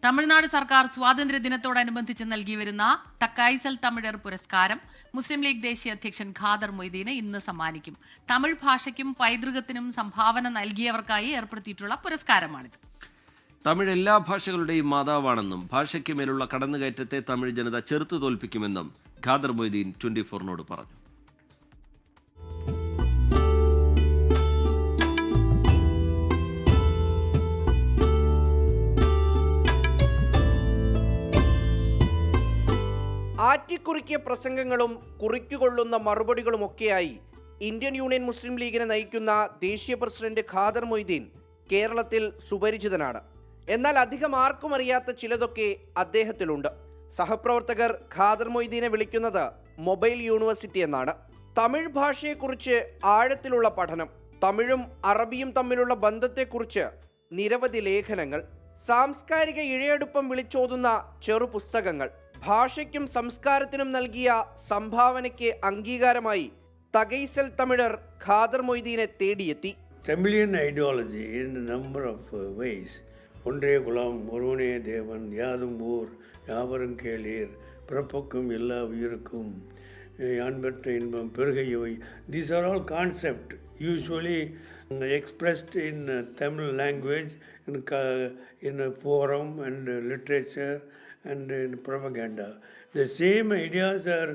തമിഴ്നാട് സർക്കാർ സ്വാതന്ത്ര്യ ദിനത്തോടനുബന്ധിച്ച് നൽകി വരുന്ന തക്കൈസൽ തമിഴർ പുരസ്കാരം മുസ്ലിം ലീഗ് ദേശീയ അധ്യക്ഷൻ ഖാദർ മൊയ്തീന് ഇന്ന് സമ്മാനിക്കും. തമിഴ് ഭാഷയ്ക്കും പൈതൃകത്തിനും സംഭാവന നൽകിയവർക്കായി ഏർപ്പെടുത്തിയിട്ടുള്ള പുരസ്കാരമാണിത്. തമിഴ് എല്ലാ ഭാഷകളുടെയും മാതാവാണെന്നും ഭാഷയ്ക്ക് മേലുള്ള കടന്നുകയറ്റത്തെ തമിഴ് ജനത ചെറുത്തു തോൽപ്പിക്കുമെന്നും ഖാദർ മൊയ്തീൻ 24-നോട് പറഞ്ഞു. ആറ്റിക്കുറിക്കിയ പ്രസംഗങ്ങളും കുറിക്കുകൊള്ളുന്ന മറുപടികളുമൊക്കെയായി ഇന്ത്യൻ യൂണിയൻ മുസ്ലിം ലീഗിനെ നയിക്കുന്ന ദേശീയ പ്രസിഡന്റ് ഖാദർ മൊയ്തീൻ കേരളത്തിൽ സുപരിചിതനാണ്. എന്നാൽ അധികം ആർക്കും അറിയാത്ത ചിലതൊക്കെ അദ്ദേഹത്തിലുണ്ട്. സഹപ്രവർത്തകർ ഖാദർ മൊയ്തീനെ വിളിക്കുന്നത് മൊബൈൽ യൂണിവേഴ്സിറ്റി എന്നാണ്. തമിഴ് ഭാഷയെക്കുറിച്ച് ആഴത്തിലുള്ള പഠനം, തമിഴും അറബിയും തമ്മിലുള്ള ബന്ധത്തെക്കുറിച്ച് നിരവധി ലേഖനങ്ങൾ, സാംസ്കാരിക ഇഴയടുപ്പം വിളിച്ചോതുന്ന ചെറുപുസ്തകങ്ങൾ, ഭാഷയ്ക്കും സംസ്കാരത്തിനും നൽകിയ സംഭാവനയ്ക്ക് അംഗീകാരമായി തകൈസൽ തമിഴർ ഖാദർ മൊയ്തീനെ തേടിയെത്തി. Tamilian ideology in a number of ways. ஒன்றே குலம், ஒருவனே தேவன், யாதும் ஊர், யாவரும் கேளீர், பிறப்புக்கும் எல்லா உயிருக்கும், அன்பற்ற இன்பம் பெருகையவை. These are all concepts usually expressed in Tamil language, in a forum and literature and in propaganda. The same ideas are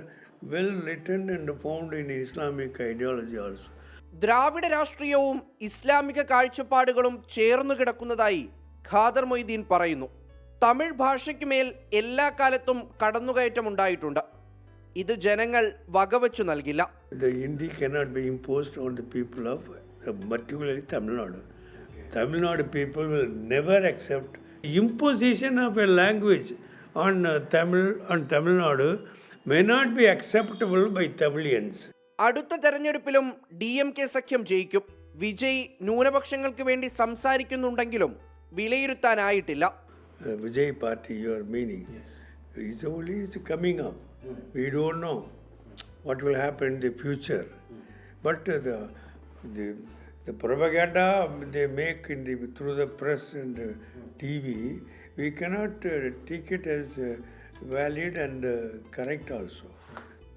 well written and found in Islamic ideology also. ദ്രാവിഡ രാഷ്ട്രീയവും ഇസ്ലാമിക കാഴ്ചപ്പാടുകളും ചേർന്നു കിടക്കുന്നതായി ഖാദർ മൊയ്തീൻ പറയുന്നു. തമിഴ് ഭാഷയ്ക്കുമേൽ എല്ലാ കാലത്തും കടന്നുകയറ്റമുണ്ടായിട്ടുണ്ട്. ഇത് ജനങ്ങൾ വകവച്ചു നൽകില്ല. The Hindi cannot be imposed on the people of particularly Tamil Nadu. Tamil Nadu people will never accept imposition of a language on Tamil Nadu may not be acceptable by Tamilians. അടുത്ത തെരഞ്ഞെടുപ്പിലും DMK സഖ്യം ജയിക്കും. വിജയ് ന്യൂനപക്ഷങ്ങൾക്ക് വേണ്ടി സംസാരിക്കുന്നുണ്ടെങ്കിലും വിലയിരുത്താനായിട്ടില്ല. Vijay party you are meaning? Yes. Is only coming up. We don't know what will happen in the future. But the propaganda they make through the press and TV, we cannot take it as valid and correct also.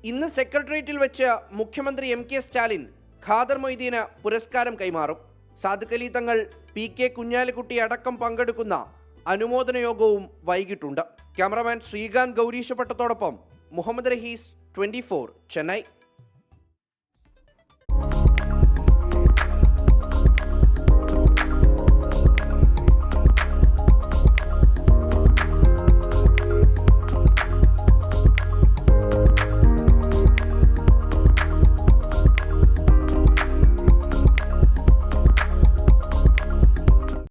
ഇന്ന് സെക്രട്ടേറിയറ്റിൽ വെച്ച് മുഖ്യമന്ത്രി MK Stalin Khader Moideen പുരസ്കാരം കൈമാറും. സാദിഖ് അലി തങ്ങൾ, PK Kunhalikutty അടക്കം പങ്കെടുക്കുന്ന അനുമോദന യോഗവും വൈകിട്ടുണ്ട്. ക്യാമറാമാൻ ശ്രീകാന്ത് ഗൗരീശപട്ടത്തോടൊപ്പം മുഹമ്മദ് റഹീസ്, 24 ചെന്നൈ.